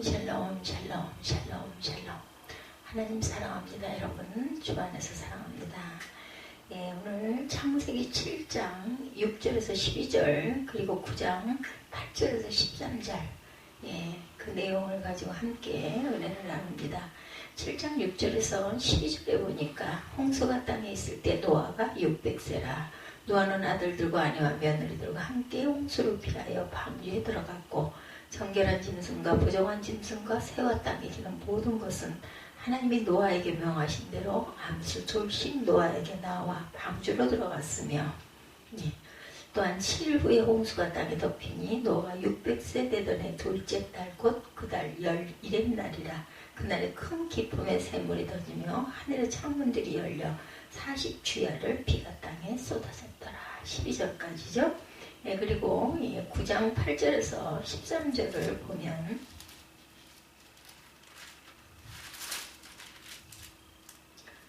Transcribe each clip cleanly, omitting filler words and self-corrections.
샬롬 샬롬 샬롬 샬롬. 하나님 사랑합니다. 여러분 주 안에서 사랑합니다. 오늘 창세기 7장 6절에서 12절 그리고 9장 8절에서 13절 그 내용을 가지고 함께 은혜를 나눕니다. 7장 6절에서 12절에 보니까 홍수가 땅에 있을 때 노아가 600세라. 노아는 아들들과 아내와 며느리들과 함께 홍수를 피하여 방주에 들어갔고 정결한 짐승과 부정한 짐승과 새와 땅에 기는 모든 것은 하나님이 노아에게 명하신 대로 암수 졸신 노아에게 나와 방주로 들어갔으며 또한 7일 후에 홍수가 땅에 덮이니 노아가 600세 되던 해 둘째 달 곧 그 달 11의 날이라. 그날에 큰 기쁨의 샘물이 던지며 하늘의 창문들이 열려 40주야를 비가 땅에 쏟아졌더라. 12절까지죠. 그리고 9장 8절에서 13절을 보면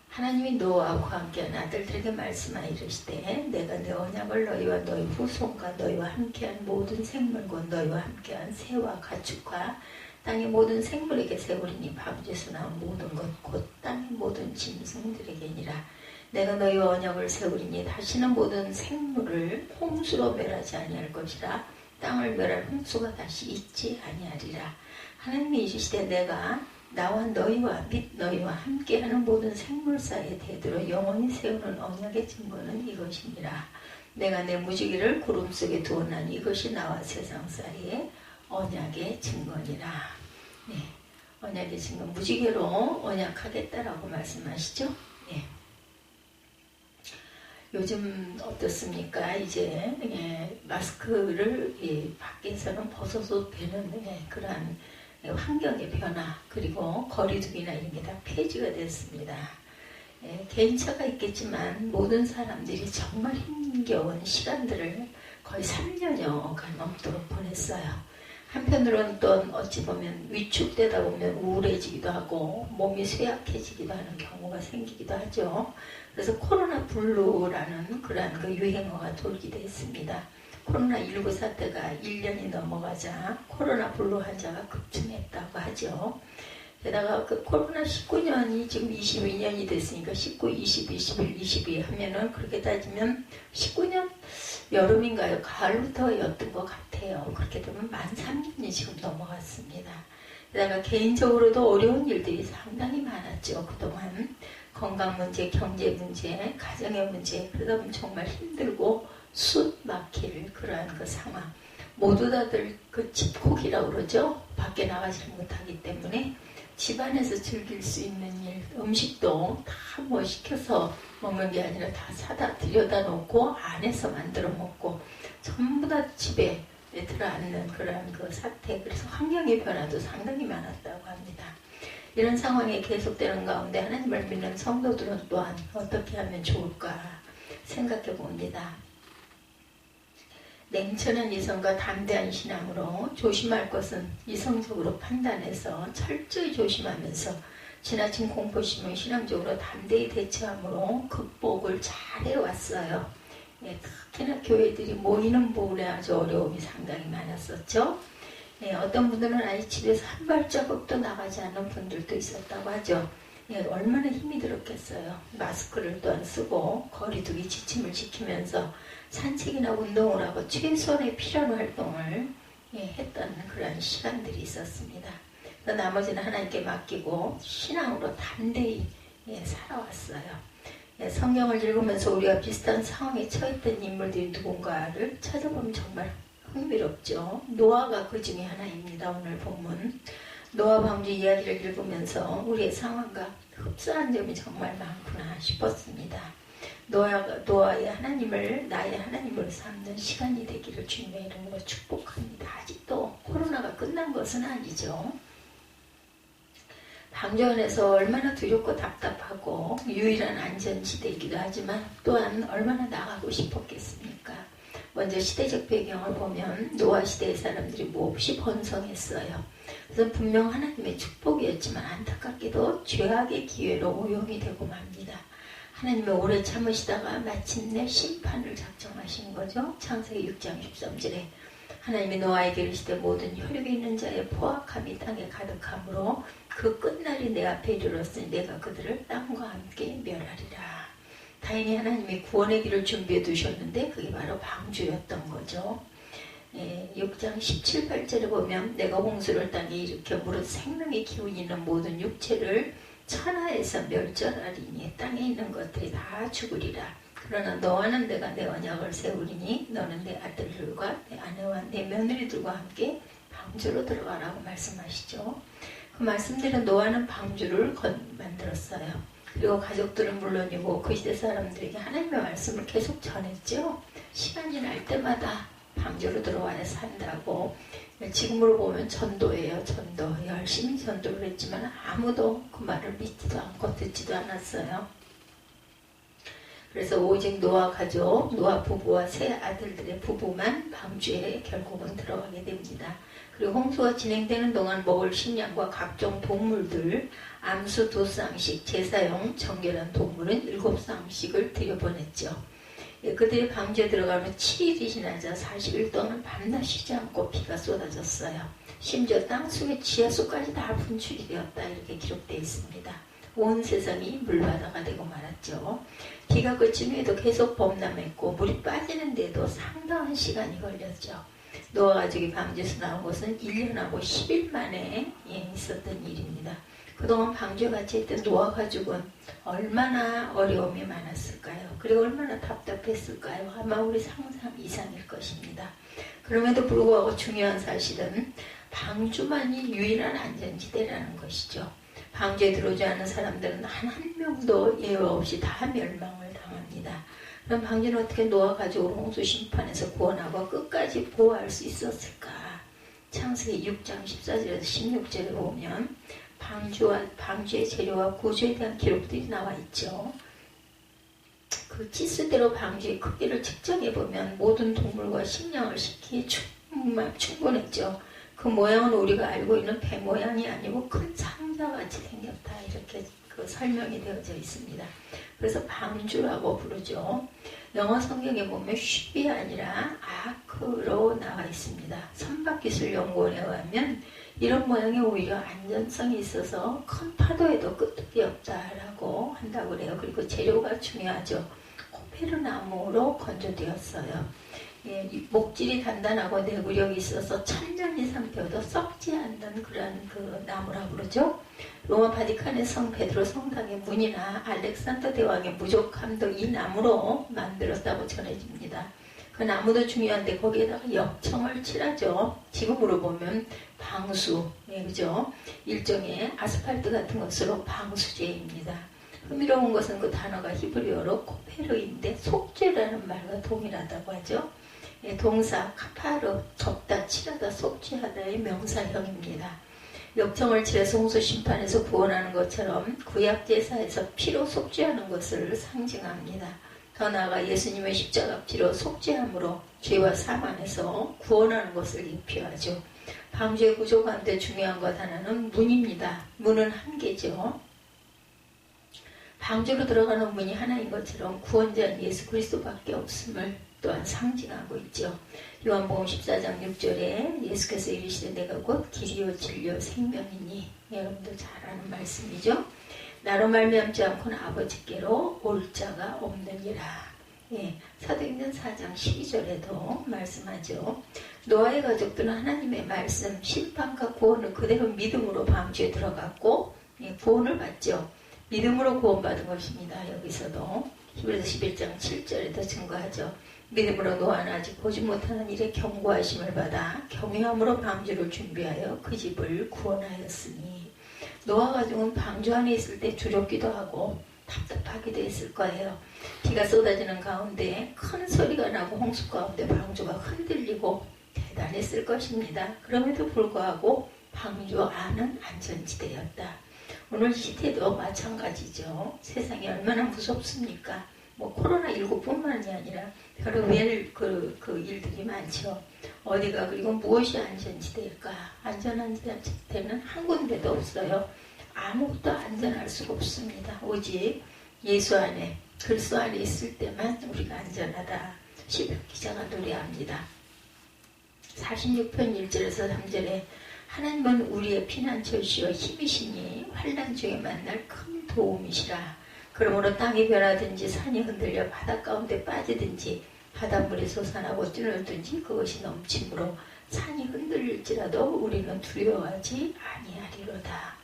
하나님이 노아와 함께한 아들들에게 말씀하여 이르시되 내가 내 언약을 너희와 너희 후손과 너희와 함께한 모든 생물과 너희와 함께한 새와 가축과 땅의 모든 생물에게 세우리니 방주에서 나온 모든 것 곧 땅의 모든 짐승들에게니라. 내가 너희와 언약을 세우리니 다시는 모든 생물을 홍수로 멸하지 아니할 것이라. 땅을 멸할 홍수가 다시 있지 아니하리라. 하나님이 이르시되 내가 나와 너희와 및 너희와 함께하는 모든 생물 사이에 대들어 영원히 세우는 언약의 증거는 이것이니라. 내가 내 무지개를 구름 속에 두었나니 이것이 나와 세상 사이에 언약의 증거니라. 언약의 증거, 무지개로 언약하겠다라고 말씀하시죠. 요즘 어떻습니까? 이제 마스크를 밖에서는 벗어도 되는 그러한 환경의 변화 그리고 거리두기나 이런 게 다 폐지가 됐습니다. 개인차가 있겠지만 모든 사람들이 정말 힘겨운 시간들을 거의 3년여가 넘도록 보냈어요. 한편으로는 또 어찌 보면 위축되다 보면 우울해지기도 하고 몸이 쇠약해지기도 하는 경우가 생기기도 하죠. 그래서 코로나 블루라는 그러한 그 유행어가 돌기도 했습니다. 코로나19 사태가 1년이 넘어가자 코로나 블루 환자가 급증했다고 하죠. 게다가 그 코로나 19년이 지금 22년이 됐으니까 19, 20, 21, 22 하면은 그렇게 따지면 19년 여름인가요? 가을부터였던 것 같아요. 그렇게 되면 만 3년이 지금 넘어갔습니다. 게다가 개인적으로도 어려운 일들이 상당히 많았죠. 그동안 건강 문제, 경제 문제, 가정의 문제 그러다 보면 정말 힘들고 숨 막힐 그러한 그 상황. 모두 다들 그 집콕이라고 그러죠. 밖에 나가지 못하기 때문에 집안에서 즐길 수 있는 일, 음식도 다 뭐 시켜서 먹는 게 아니라 다 사다 들여다 놓고 안에서 만들어 먹고 전부 다 집에 들어앉는 그러한 그 사태. 그래서 환경의 변화도 상당히 많았다고 합니다. 이런 상황이 계속되는 가운데 하나님을 믿는 성도들은 또한 어떻게 하면 좋을까 생각해 봅니다. 냉철한 이성과 담대한 신앙으로 조심할 것은 이성적으로 판단해서 철저히 조심하면서 지나친 공포심을 신앙적으로 담대히 대처함으로 극복을 잘 해왔어요. 특히나 교회들이 모이는 부분에 아주 어려움이 상당히 많았었죠. 어떤 분들은 아예 집에서 한 발자국도 나가지 않는 분들도 있었다고 하죠. 얼마나 힘이 들었겠어요. 마스크를 또한 쓰고 거리두기 지침을 지키면서 산책이나 운동을 하고 최소한의 필요한 활동을 했던 그런 시간들이 있었습니다. 나머지는 하나님께 맡기고 신앙으로 담대히 살아왔어요. 성경을 읽으면서 우리가 비슷한 상황에 처했던 인물들이 누군가를 찾아보면 정말 흥미롭죠. 노아가 그 중에 하나입니다. 오늘 본문 노아 방주 이야기를 읽으면서 우리의 상황과 흡사한 점이 정말 많구나 싶었습니다. 노아의 하나님을 나의 하나님으로 삼는 시간이 되기를 주님의 이름으로 축복합니다. 아직도 코로나가 끝난 것은 아니죠. 방주 안에서 얼마나 두렵고 답답하고 유일한 안전지대이기도 하지만 또한 얼마나 나가고 싶었겠습니까? 먼저 시대적 배경을 보면 노아 시대의 사람들이 몹시 번성했어요. 그래서 분명 하나님의 축복이었지만 안타깝게도 죄악의 기회로 오용이 되고 맙니다. 하나님이 오래 참으시다가 마침내 심판을 작정하신 거죠. 창세기 6장 13절에 하나님이 노아에게 이르시되 모든 혈육이 있는 자의 포악함이 땅에 가득하므로 그 끝날이 내 앞에 이르렀으니 내가 그들을 땅과 함께 멸하리라. 다행히 하나님이 구원의 길을 준비해 두셨는데 그게 바로 방주였던 거죠. 6장 17, 8절에 보면 내가 홍수를 땅에 일으켜 무릇 생명의 기운이 있는 모든 육체를 천하에서 멸절하리니 땅에 있는 것들이 다 죽으리라. 그러나 너와는 내가 내 언약을 세우리니 너는 내 아들들과 내 아내와 내 며느리들과 함께 방주로 들어가라고 말씀하시죠. 그 말씀대로 노아는 방주를 만들었어요. 그리고 가족들은 물론이고 그 시대 사람들에게 하나님의 말씀을 계속 전했죠. 시간이 날 때마다 방주로 들어와야 산다고. 지금으로 보면 전도예요. 전도. 열심히 전도를 했지만 아무도 그 말을 믿지도 않고 듣지도 않았어요. 그래서 오직 노아 가족, 노아 부부와 세 아들들의 부부만 방주에 결국은 들어가게 됩니다. 그리고 홍수가 진행되는 동안 먹을 식량과 각종 동물들, 암수 2쌍씩, 제사용 정결한 동물은 7쌍씩을 들여보냈죠. 그들이 방주에 들어가면 7일이 지나자 40일 동안 밤낮 쉬지 않고 비가 쏟아졌어요. 심지어 땅속의 지하수까지 다 분출이 되었다 이렇게 기록되어 있습니다. 온 세상이 물바다가 되고 말았죠. 비가 그친 후에도 계속 범람했고 물이 빠지는데도 상당한 시간이 걸렸죠. 노아 가족이 방주에서 나온 것은 1년하고 10일 만에 있었던 일입니다. 그동안 방주에 갇혀 있던 노아 가족은 얼마나 어려움이 많았을까요? 그리고 얼마나 답답했을까요? 아마 우리 상상 이상일 것입니다. 그럼에도 불구하고 중요한 사실은 방주만이 유일한 안전지대라는 것이죠. 방주에 들어오지 않은 사람들은 한 명도 예외 없이 다 멸망을 당합니다. 그럼 방주는 어떻게 노아 가족을 홍수 심판에서 구원하고 끝까지 보호할 수 있었을까? 창세기 6장 14절에서 16절에 보면 방주의 재료와 구조에 대한 기록들이 나와 있죠. 그 치수대로 방주의 크기를 측정해보면 모든 동물과 식량을 싣기에 충분했죠. 그 모양은 우리가 알고 있는 배 모양이 아니고 큰 상자같이 생겼다 이렇게 그 설명이 되어져 있습니다. 그래서 방주라고 부르죠. 영어 성경에 보면 쉽이 아니라 아크로 나와 있습니다. 선박기술연구원에 의하면 이런 모양이 오히려 안전성이 있어서 큰 파도에도 끄떡이 없다라고 한다고 그래요. 그리고 재료가 중요하죠. 코페르나무로 건조되었어요. 목질이 단단하고 내구력이 있어서 1000년 이상 되어도 썩지 않는 그런 그 나무라고 그러죠. 로마 바티칸의 성 베드로 성당의 문이나 알렉산더 대왕의 무적함도 이 나무로 만들었다고 전해집니다. 그 나무도 중요한데 거기에다가 역청을 칠하죠. 지금으로 보면 방수, 그죠? 일종의 아스팔트 같은 것으로 방수제입니다. 흥미로운 것은 그 단어가 히브리어로 코페르인데 속죄라는 말과 동일하다고 하죠. 동사 카파르, 접다, 칠하다, 속죄하다의 명사형입니다. 역청을 칠해서 홍수 심판에서 구원하는 것처럼 구약 제사에서 피로 속죄하는 것을 상징합니다. 더 나아가 예수님의 십자가 피로 속죄함으로 죄와 사망에서 구원하는 것을 입히하죠. 방주의 구조 가운데 중요한 것 하나는 문입니다. 문은 한 개죠. 방주로 들어가는 문이 하나인 것처럼 구원자는 예수 그리스도밖에 없음을 또한 상징하고 있죠. 요한복음 14장 6절에 예수께서 이르시되 내가 곧 길이요 진리요 생명이니, 여러분도 잘 아는 말씀이죠. 나로 말미암지 않고는 아버지께로 올 자가 없느니라. 사도행전 4장 12절에도 말씀하죠. 노아의 가족들은 하나님의 말씀, 심판과 구원을 그대로 믿음으로 방주에 들어갔고 구원을 받죠. 믿음으로 구원받은 것입니다. 여기서도 히브리서 11장 7절에도 증거하죠. 믿음으로 노아는 아직 보지 못하는 일에 경고하심을 받아 경외함으로 방주를 준비하여 그 집을 구원하였으니, 노아 가족은 방주 안에 있을 때 두렵기도 하고 답답하기도 했을 거예요. 비가 쏟아지는 가운데 큰 소리가 나고 홍수 가운데 방주가 흔들리고 대단했을 것입니다. 그럼에도 불구하고 방주 안은 안전지대였다. 오늘 시대도 마찬가지죠. 세상이 얼마나 무섭습니까? 코로나19뿐만이 아니라 별의별 그 일들이 많죠. 어디가 그리고 무엇이 안전지대일까? 안전한 지대는 한 군데도 없어요. 아무것도 안전할 수가 없습니다. 오직 예수 안에, 그리스도 안에 있을 때만 우리가 안전하다. 시편 기자가 노래합니다. 46편 1절에서 3절에 하나님은 우리의 피난처시여 힘이시니 환난 중에 만날 큰 도움이시라. 그러므로 땅이 변하든지 산이 흔들려 바다 가운데 빠지든지 바닷물이 솟아나고 뛰놀든지 그것이 넘침으로 산이 흔들릴지라도 우리는 두려워하지 아니하리로다.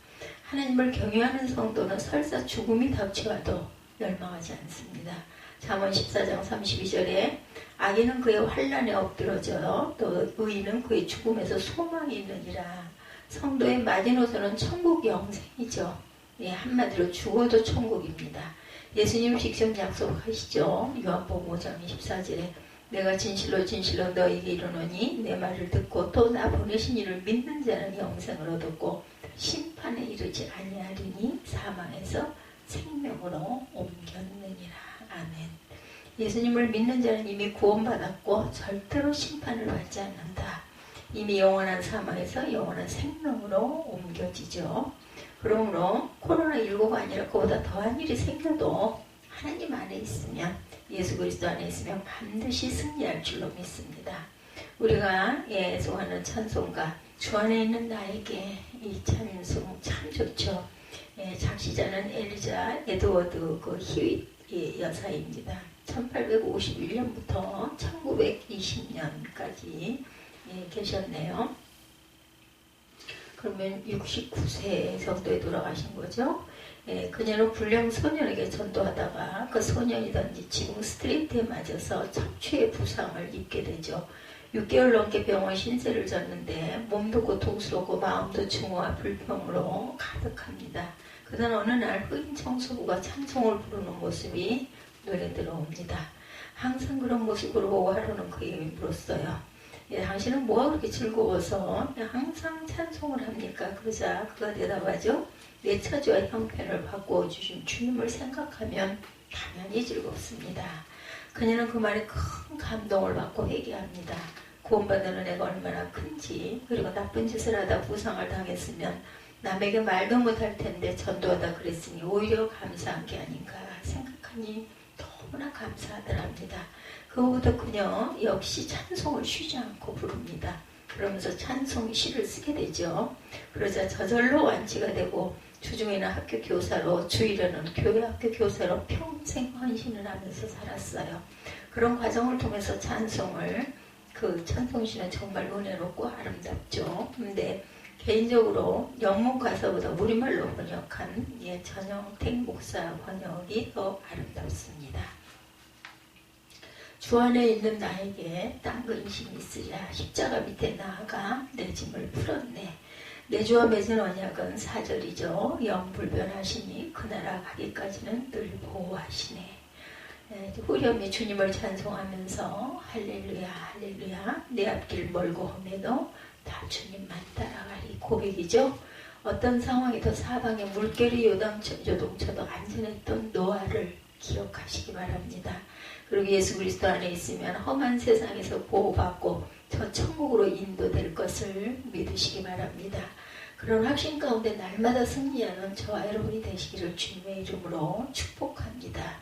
하나님을 경외하는 성도는 설사 죽음이 닥쳐와도 멸망하지 않습니다. 잠언 14장 32절에 악인은 그의 환난에 엎드러져요. 또 의인은 그의 죽음에서 소망이 있느니라. 성도의 마지노선은 천국 영생이죠. 예, 한마디로 죽어도 천국입니다. 예수님 직접 약속하시죠. 요한복음 5장 24절에 내가 진실로 진실로 너희에게 이르노니 내 말을 듣고 또 나 보내신 이를 믿는 자는 영생을 얻었고 심판에 이르지 아니하리니 사망에서 생명으로 옮겼느니라. 아멘. 예수님을 믿는 자는 이미 구원받았고 절대로 심판을 받지 않는다. 이미 영원한 사망에서 영원한 생명으로 옮겨지죠. 그러므로 코로나19가 아니라 그보다 더한 일이 생겨도 하나님 안에 있으면, 예수 그리스도 안에 있으면 반드시 승리할 줄로 믿습니다. 우리가 예송하는 찬송가 주 안에 있는 나에게, 이 찬송 참 좋죠. 작시자는 엘리자 에드워드 그 히윗 여사입니다. 1851년부터 1920년까지 계셨네요. 그러면 69세 정도에 돌아가신 거죠. 그녀는 불량 소년에게 전도하다가 그 소년이 던진 지붕 스트레이트에 맞아서 척추의 부상을 입게 되죠. 6개월 넘게 병원 신세를 졌는데 몸도 고통스럽고 마음도 증오와 불평으로 가득합니다. 그러나 어느 날 흑인 청소부가 찬송을 부르는 모습이 눈에 들어옵니다. 항상 그런 모습으로 보고 하루는 그에게 물었어요. 당신은 뭐가 그렇게 즐거워서 항상 찬송을 합니까? 그러자 그가 대답하죠. 내 처지와 형편을 바꾸어 주신 주님을 생각하면 당연히 즐겁습니다. 그녀는 그 말에 큰 감동을 받고 회개합니다. 구원받는 은혜가 얼마나 큰지, 그리고 나쁜 짓을 하다 부상을 당했으면 남에게 말도 못할 텐데 전도하다 그랬으니 오히려 감사한 게 아닌가 생각하니 너무나 감사하더랍니다. 그후부터 그녀 역시 찬송을 쉬지 않고 부릅니다. 그러면서 찬송 시를 쓰게 되죠. 그러자 저절로 완치가 되고 주중에는 학교 교사로, 주일에는 교회 학교 교사로 평생 헌신을 하면서 살았어요. 그런 과정을 통해서 그 찬송시는 정말 은혜롭고 아름답죠. 근데 개인적으로 영문 가사보다 우리말로 번역한 전영택 목사 번역이 더 아름답습니다. 주 안에 있는 나에게 딴 근심이 있으랴. 십자가 밑에 나아가 내 짐을 풀었네. 내 주와 맺은 언약은 4절이죠. 영불변하시니 그 나라 가기까지는 늘 보호하시네. 후렴이 주님을 찬송하면서 할렐루야 할렐루야 내 앞길 멀고 험해도 다 주님만 따라가리 고백이죠. 어떤 상황에도 사방에 물결이 요동쳐도 안전했던 노아를 기억하시기 바랍니다. 그리고 예수 그리스도 안에 있으면 험한 세상에서 보호받고 저 천국으로 인도될 것을 믿으시기 바랍니다. 그런 확신 가운데 날마다 승리하는 저와 여러분이 되시기를 주님의 이름으로 축복합니다.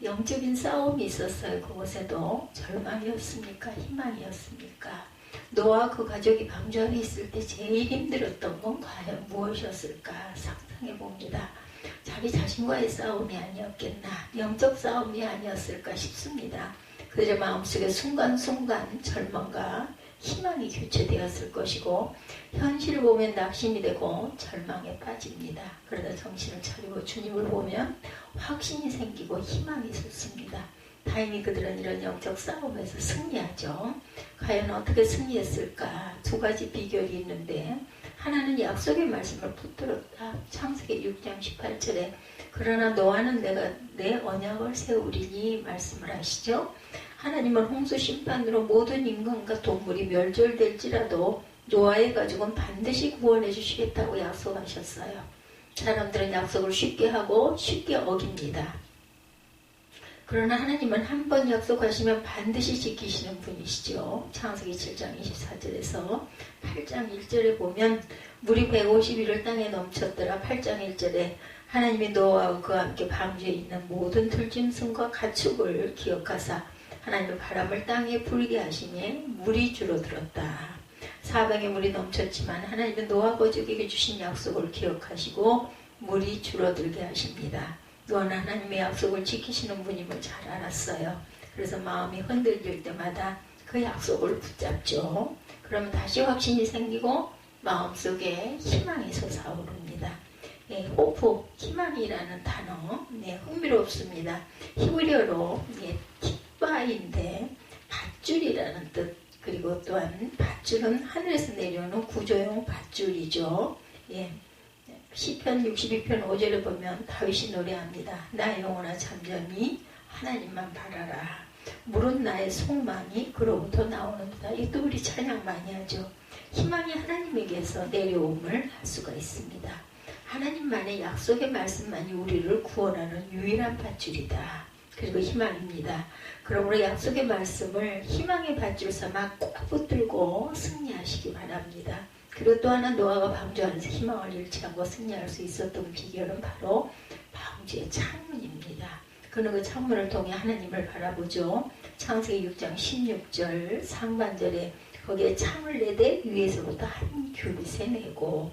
영적인 싸움이 있었어요. 그곳에도 절망이었습니까? 희망이었습니까? 노아와 그 가족이 방주 안에 있을 때 제일 힘들었던 건 과연 무엇이었을까 상상해 봅니다. 자기 자신과의 싸움이 아니었겠나, 영적 싸움이 아니었을까 싶습니다. 그들의 마음속에 순간순간 절망과 희망이 교체되었을 것이고 현실을 보면 낙심이 되고 절망에 빠집니다. 그러다 정신을 차리고 주님을 보면 확신이 생기고 희망이 솟습니다. 다행히 그들은 이런 영적 싸움에서 승리하죠. 과연 어떻게 승리했을까? 두 가지 비결이 있는데 하나는 약속의 말씀을 붙들었다. 창세기 6장 18절에 그러나 노아는 내가 내 언약을 세우리니 말씀을 하시죠. 하나님은 홍수 심판으로 모든 인간과 동물이 멸절될지라도 노아의 가족은 반드시 구원해 주시겠다고 약속하셨어요. 사람들은 약속을 쉽게 하고 쉽게 어깁니다. 그러나 하나님은 한 번 약속하시면 반드시 지키시는 분이시죠. 창세기 7장 24절에서 8장 1절에 보면 물이 150일을 땅에 넘쳤더라. 8장 1절에 하나님이 노아와 그와 함께 방주에 있는 모든 들짐승과 가축을 기억하사 하나님의 바람을 땅에 불게 하시니 물이 줄어들었다. 사방에 물이 넘쳤지만 하나님은 노아 가족에게 주신 약속을 기억하시고 물이 줄어들게 하십니다. 노아는 하나님의 약속을 지키시는 분임을 잘 알았어요. 그래서 마음이 흔들릴 때마다 그 약속을 붙잡죠. 그러면 다시 확신이 생기고 마음속에 희망이 솟아오릅니다. 호프, 희망이라는 단어, 흥미롭습니다. 히브리어로 틱바인데 밧줄이라는 뜻, 그리고 또한 밧줄은 하늘에서 내려오는 구조용 밧줄이죠. 시편 62편 5절에 보면 다윗이 노래합니다. 나의 영혼아 잠잠히 하나님만 바라라. 물은 나의 속망이 그로부터 나오는다. 이것도 우리 찬양 많이 하죠. 희망이 하나님에게서 내려옴을 할 수가 있습니다. 하나님만의 약속의 말씀만이 우리를 구원하는 유일한 밧줄이다. 그리고 희망입니다. 그러므로 약속의 말씀을 희망의 밧줄 삼아 꼭 붙들고 승리하시기 바랍니다. 그리고 또 하나 노아가 방주 안에서 희망을 잃지 않고 승리할 수 있었던 비결은 바로 방주의 창문입니다. 그는 그 창문을 통해 하나님을 바라보죠. 창세기 6장 16절 상반절에 거기에 창을 내되 위에서부터 한 규빗에 내고,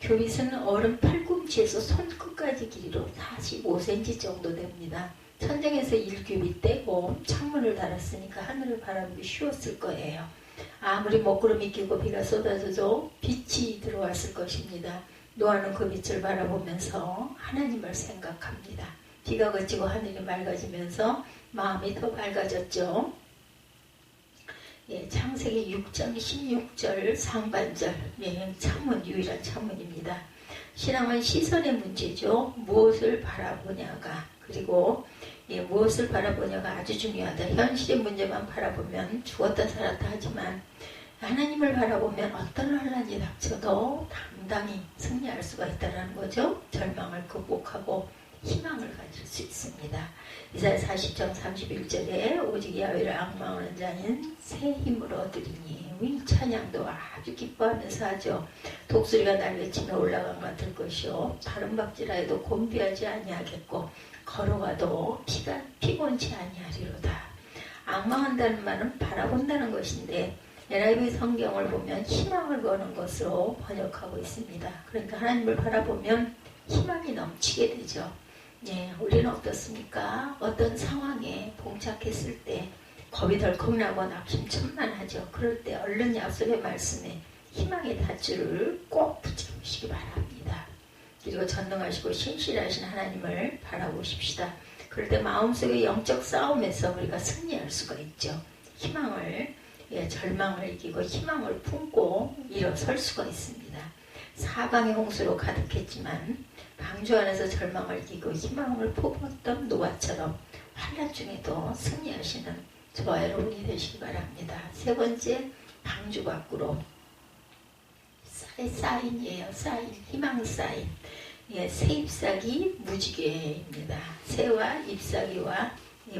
규빗은 어른 팔꿈치에서 손끝까지 길이로 45cm 정도 됩니다. 천장에서 1규빗 떼고 창문을 달았으니까 하늘을 바라보기 쉬웠을 거예요. 아무리 먹구름이 끼고 비가 쏟아져도 빛이 들어왔을 것입니다. 노아는 그 빛을 바라보면서 하나님을 생각합니다. 비가 그치고 하늘이 맑아지면서 마음이 더 밝아졌죠. 창세기 6장 16절 상반절, 창문, 유일한 창문입니다. 신앙은 시선의 문제죠. 무엇을 바라보냐가, 그리고 무엇을 바라보냐가 아주 중요하다. 현실의 문제만 바라보면 죽었다 살았다 하지만 하나님을 바라보면 어떤 환란이 닥쳐도 당당히 승리할 수가 있다는 거죠. 절망을 극복하고 희망을 가질 수 있습니다. 이사야 40장 31절에 오직 야훼를 앙망하는 자는 새 힘을 얻으리니, 이 찬양도 아주 기뻐하면서 하죠. 독수리가 날개치며 올라간 것 같을 것이요 다른 박지라 해도 곤비하지 아니하겠고 걸어가도 피곤치 아니하리로다. 앙망한다는 말은 바라본다는 것인데 NIV 성경을 보면 희망을 거는 것으로 번역하고 있습니다. 그러니까 하나님을 바라보면 희망이 넘치게 되죠. 우리는 어떻습니까? 어떤 상황에 봉착했을 때 겁이 덜컥 나고 낙심천만하죠. 그럴 때 얼른 약속의 말씀에 희망의 밧줄을 꼭 붙잡으시기 바랍니다. 그리고 전능하시고 신실하신 하나님을 바라보십시다. 그럴 때 마음속의 영적 싸움에서 우리가 승리할 수가 있죠. 희망을, 절망을 이기고 희망을 품고 일어설 수가 있습니다. 사방의 홍수로 가득했지만 방주 안에서 절망을 이기고 희망을 품었던 노아처럼 환난 중에도 승리하시는 저와 여러분이 되시기 바랍니다. 세 번째, 방주 밖으로 사인이에요. 사인, 희망 사인. 새 잎사귀 무지개입니다. 새와 잎사귀와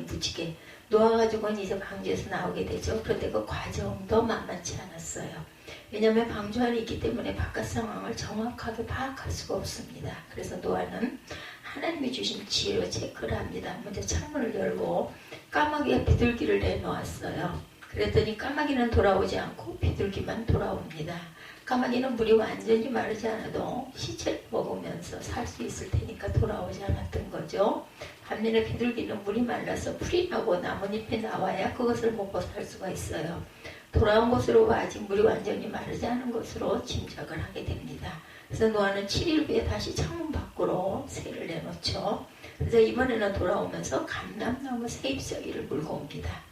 무지개. 노아 가족은 이제 방주에서 나오게 되죠. 그런데 그 과정도 만만치 않았어요. 왜냐하면 방주 안에 있기 때문에 바깥 상황을 정확하게 파악할 수가 없습니다. 그래서 노아는 하나님이 주신 지혜로 체크를 합니다. 먼저 창문을 열고 까마귀가 비둘기를 내놓았어요. 그랬더니 까마귀는 돌아오지 않고 비둘기만 돌아옵니다. 까마귀는 물이 완전히 마르지 않아도 시체를 먹으면서 살 수 있을 테니까 돌아오지 않았던 거죠. 반면에 비둘기는 물이 말라서 풀이 나고 나뭇잎이 나와야 그것을 먹고 살 수가 있어요. 돌아온 것으로 아직 물이 완전히 마르지 않은 것으로 짐작을 하게 됩니다. 그래서 노아는 7일 후에 다시 창문 밖으로 새를 내놓죠. 그래서 이번에는 돌아오면서 감람나무 새 잎사귀를 물고 옵니다.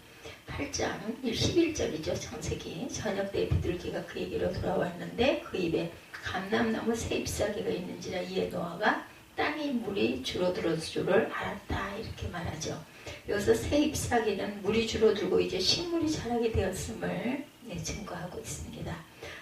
8장 11절이죠. 창세기. 저녁 때 비둘기가 그에게로 돌아왔는데 그 입에 감람나무 새 잎사귀가 있는지라 이에 노아가 땅에 물이 줄어들 줄을 알았다, 이렇게 말하죠. 여기서 새 잎사귀는 물이 줄어들고 이제 식물이 자라게 되었음을 증거하고 있습니다.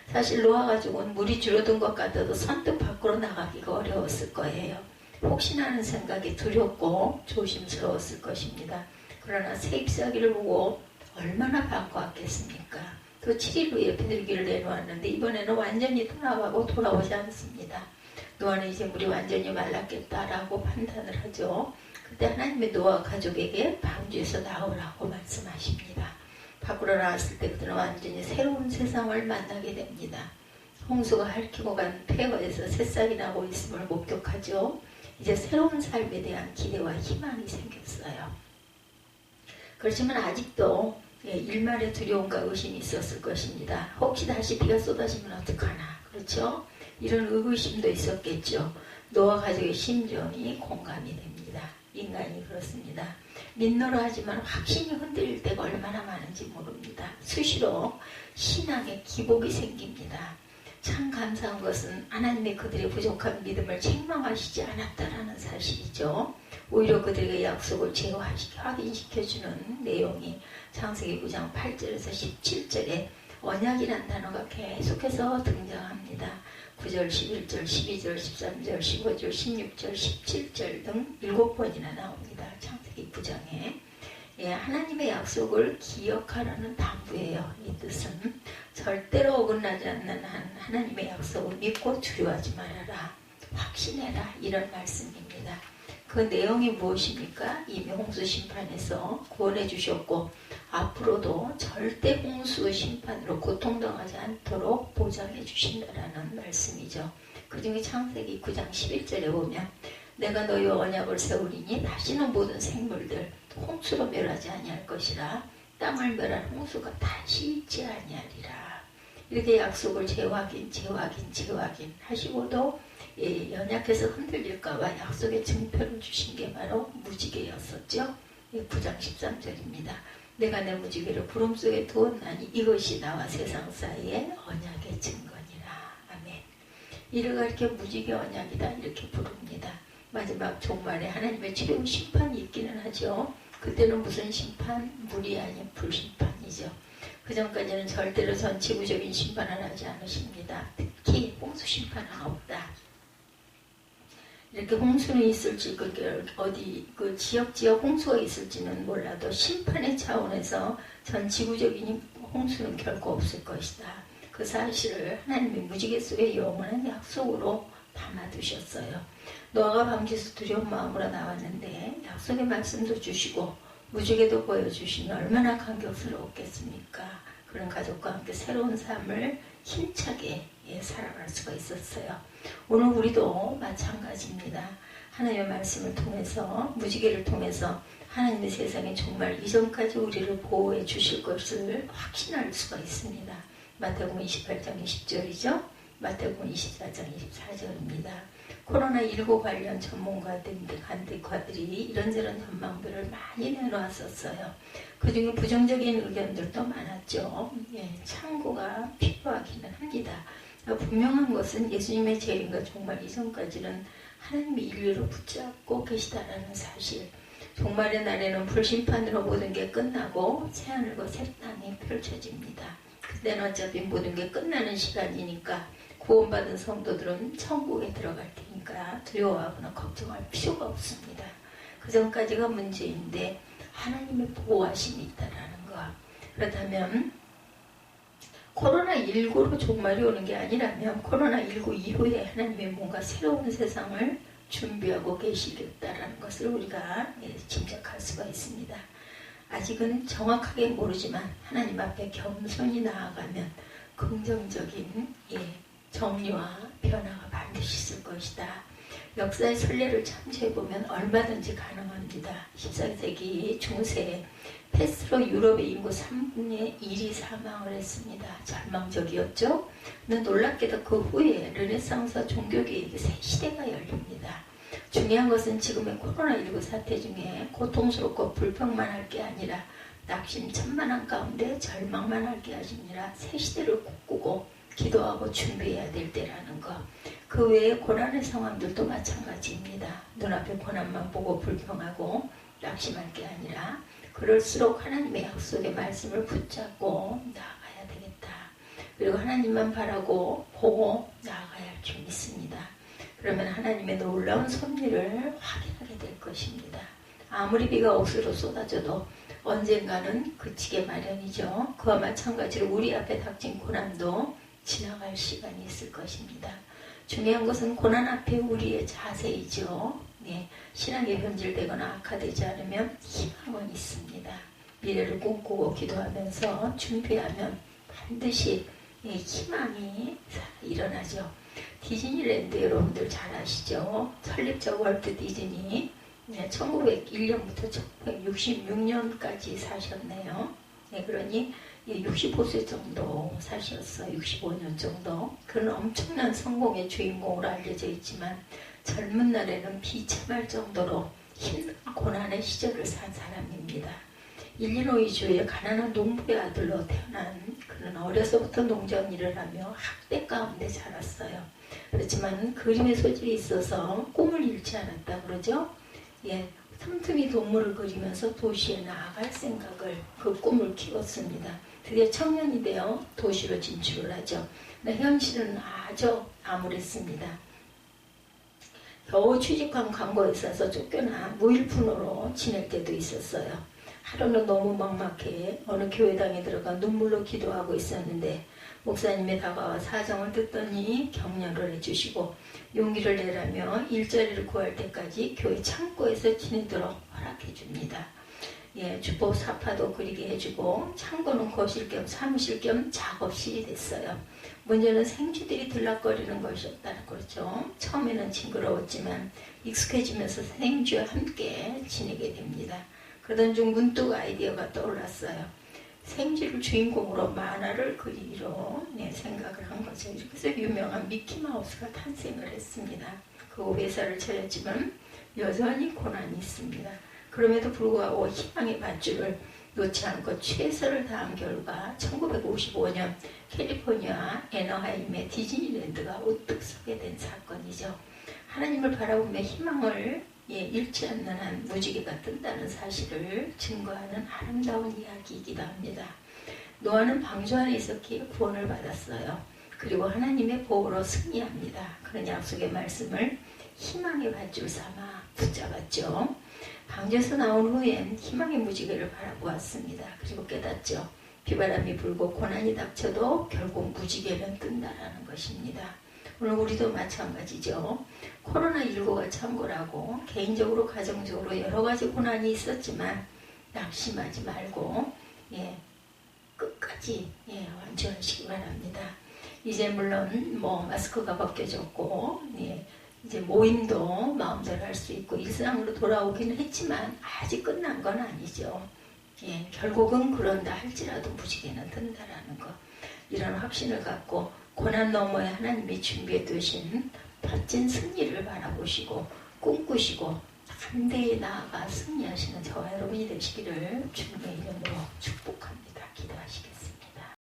사실 노아 가족은 물이 줄어든 것 같아도 선뜻 밖으로 나가기가 어려웠을 거예요. 혹시나 하는 생각이 두렵고 조심스러웠을 것입니다. 그러나 새 잎사귀를 보고 얼마나 반가웠겠습니까? 또 7일 후에 비둘기를 내놓았는데 이번에는 완전히 떠나가고 돌아오지 않습니다. 노아는 이제 물이 완전히 말랐겠다라고 판단을 하죠. 그때 하나님의 노아 가족에게 방주에서 나오라고 말씀하십니다. 밖으로 나왔을 때 그들은 완전히 새로운 세상을 만나게 됩니다. 홍수가 핥히고 간 폐허에서 새싹이 나고 있음을 목격하죠. 이제 새로운 삶에 대한 기대와 희망이 생겼어요. 그렇지만 아직도 일말의 두려움과 의심이 있었을 것입니다. 혹시 다시 비가 쏟아지면 어떡하나, 그렇죠? 이런 의구심도 있었겠죠. 노아 가족의 심정이 공감이 됩니다. 인간이 그렇습니다. 믿노라 하지만 확신이 흔들릴 때가 얼마나 많은지 모릅니다. 수시로 신앙에 기복이 생깁니다. 참 감사한 것은 하나님의 그들의 부족한 믿음을 책망하시지 않았다라는 사실이죠. 오히려 그들에게 약속을 확인시켜주는 내용이 창세기 9장 8절에서 17절에 언약이란 단어가 계속해서 등장합니다. 9절, 11절, 12절, 13절, 15절, 16절, 17절 등 7번이나 나옵니다. 창세기 9장에. 하나님의 약속을 기억하라는 당부예요. 이 뜻은 절대로 어긋나지 않는 하나님의 약속을 믿고 두려워하지 말아라. 확신해라. 이런 말씀입니다. 그 내용이 무엇입니까? 이미 홍수 심판에서 구원해 주셨고 앞으로도 절대 홍수 심판으로 고통당하지 않도록 보장해 주신다라는 말씀이죠. 그 중에 창세기 9장 11절에 보면 내가 너희와 언약을 세우리니 다시는 모든 생물들 홍수로 멸하지 아니할 것이라. 땅을 멸한 홍수가 다시 있지 아니하리라. 이렇게 약속을 재확인 하시고도 연약해서 흔들릴까봐 약속의 증표를 주신 게 바로 무지개였었죠. 9장 13절입니다. 내가 내 무지개를 구름 속에 두었나니 이것이 나와 세상 사이의 언약의 증거니라. 아멘. 이를 가리켜 무지개 언약이다 이렇게 부릅니다. 마지막 종말에 하나님의 치료의 심판이 있기는 하죠. 그때는 무슨 심판? 물이 아닌 불심판이죠. 그 전까지는 절대로 전 지구적인 심판을 하지 않으십니다. 특히 홍수 심판은 없다. 이렇게 홍수는 있을지, 어디, 지역 홍수가 있을지는 몰라도 심판의 차원에서 전 지구적인 홍수는 결코 없을 것이다. 그 사실을 하나님의 무지개 속의 영원한 약속으로 담아두셨어요. 노아가 방주에서 두려운 마음으로 나왔는데 약속의 말씀도 주시고 무지개도 보여주시니 얼마나 감격스러웠겠습니까? 그런 가족과 함께 새로운 삶을 힘차게 살아갈 수가 있었어요. 오늘 우리도 마찬가지입니다. 하나님의 말씀을 통해서 무지개를 통해서 하나님의 세상에 정말 이전까지 우리를 보호해 주실 것을 확신할 수가 있습니다. 마태복음 28장 20절이죠. 마태복음 24장 24절입니다. 코로나19 관련 전문가들이 이런저런 전망들을 많이 내놓았었어요. 그 중에 부정적인 의견들도 많았죠. 참고가 필요하기는 합니다. 분명한 것은 예수님의 재림과 종말 이전까지는 하나님이 인류를 붙잡고 계시다라는 사실. 종말의 날에는 불심판으로 모든 게 끝나고 새하늘과 새 땅이 펼쳐집니다. 그때는 어차피 모든 게 끝나는 시간이니까 구원받은 성도들은 천국에 들어갈 테니까 두려워하거나 걱정할 필요가 없습니다. 그 전까지가 문제인데 하나님의 보호하심이 있다라는 거. 그렇다면 코로나19로 종말이 오는 게 아니라면 코로나19 이후에 하나님의 뭔가 새로운 세상을 준비하고 계시겠다라는 것을 우리가 짐작할 수가 있습니다. 아직은 정확하게 모르지만 하나님 앞에 겸손히 나아가면 긍정적인 정리와 변화가 반드시 있을 것이다. 역사의 선례를 참조해보면 얼마든지 가능합니다. 14세기 중세에 패스트로 유럽의 인구 3분의 1이 사망을 했습니다. 절망적이었죠. 근데 놀랍게도 그 후에 르네상스와 종교개혁의 새 시대가 열립니다. 중요한 것은 지금의 코로나19 사태 중에 고통스럽고 불평만 할 게 아니라 낙심천만한 가운데 절망만 할 게 아니라 새 시대를 꿈꾸고 기도하고 준비해야 될 때라는 것. 그 외에 고난의 상황들도 마찬가지입니다. 눈앞에 고난만 보고 불평하고 낙심할 게 아니라 그럴수록 하나님의 약속의 말씀을 붙잡고 나아가야 되겠다. 그리고 하나님만 바라고 보고 나아가야 할 줄 믿습니다. 그러면 하나님의 놀라운 섭리를 확인하게 될 것입니다. 아무리 비가 억수로 쏟아져도 언젠가는 그치게 마련이죠. 그와 마찬가지로 우리 앞에 닥친 고난도 지나갈 시간이 있을 것입니다. 중요한 것은 고난 앞에 우리의 자세이죠. 신앙이 변질되거나 악화되지 않으면 희망은 있습니다. 미래를 꿈꾸고 기도하면서 준비하면 반드시 희망이 일어나죠. 디즈니랜드 여러분들 잘 아시죠? 설립자 월트 디즈니 1901년부터 1966년까지 사셨네요. 그러니 65세 정도 사셨어요. 65년 정도. 그런 엄청난 성공의 주인공으로 알려져 있지만 젊은 날에는 비참할 정도로 힘든 고난의 시절을 산 사람입니다. 일리노이주의 가난한 농부의 아들로 태어난 그는 어려서부터 농장 일을 하며 학대 가운데 자랐어요. 그렇지만 그림의 소질이 있어서 꿈을 잃지 않았다 그러죠. 틈틈이 동물을 그리면서 도시에 나아갈 생각을, 그 꿈을 키웠습니다. 드디어 청년이 되어 도시로 진출을 하죠. 현실은 아주 암울했습니다. 겨우 취직한 광고회사에서 쫓겨나 무일푼으로 지낼 때도 있었어요. 하루는 너무 막막해 어느 교회당에 들어가 눈물로 기도하고 있었는데 목사님이 다가와 사정을 듣더니 격려를 해주시고 용기를 내라며 일자리를 구할 때까지 교회 창고에서 지내도록 허락해 줍니다. 주보 사파도 그리게 해주고 창고는 거실 겸 사무실 겸 작업실이 됐어요. 문제는 생쥐들이 들락거리는 것이었다는 거죠. 처음에는 징그러웠지만 익숙해지면서 생쥐와 함께 지내게 됩니다. 그러던 중 문득 아이디어가 떠올랐어요. 생쥐를 주인공으로 만화를 그리기로 생각을 한 거죠. 이렇게 해서 유명한 미키마우스가 탄생을 했습니다. 그 회사를 차렸지만 여전히 고난이 있습니다. 그럼에도 불구하고 희망의 밧줄을 놓지 않고 최선을 다한 결과 1955년 캘리포니아 애너하임의 디즈니랜드가 우뚝 서게 된 사건이죠. 하나님을 바라보며 희망을 잃지 않는 한 무지개가 뜬다는 사실을 증거하는 아름다운 이야기이기도 합니다. 노아는 방주 안에 있었기에 구원을 받았어요. 그리고 하나님의 보호로 승리합니다. 그런 약속의 말씀을 희망의 밧줄 삼아 붙잡았죠. 방주에서 나온 후엔 희망의 무지개를 바라보았습니다. 그리고 깨닫죠. 비바람이 불고 고난이 닥쳐도 결국 무지개는 뜬다라는 것입니다. 오늘 우리도 마찬가지죠. 코로나19가 창궐하고 개인적으로 가정적으로 여러 가지 고난이 있었지만 낙심하지 말고 끝까지 완주하시기 바랍니다. 이제 물론 마스크가 벗겨졌고 이제 모임도 마음대로 할 수 있고 일상으로 돌아오기는 했지만 아직 끝난 건 아니죠. 결국은 그런다 할지라도 무지개는 뜬다라는 것, 이런 확신을 갖고 고난 너머에 하나님이 준비해 두신 멋진 승리를 바라보시고 꿈꾸시고 담대히 나아가 승리하시는 저와 여러분이 되시기를 주님의 이름으로 축복합니다. 기도하시겠습니다.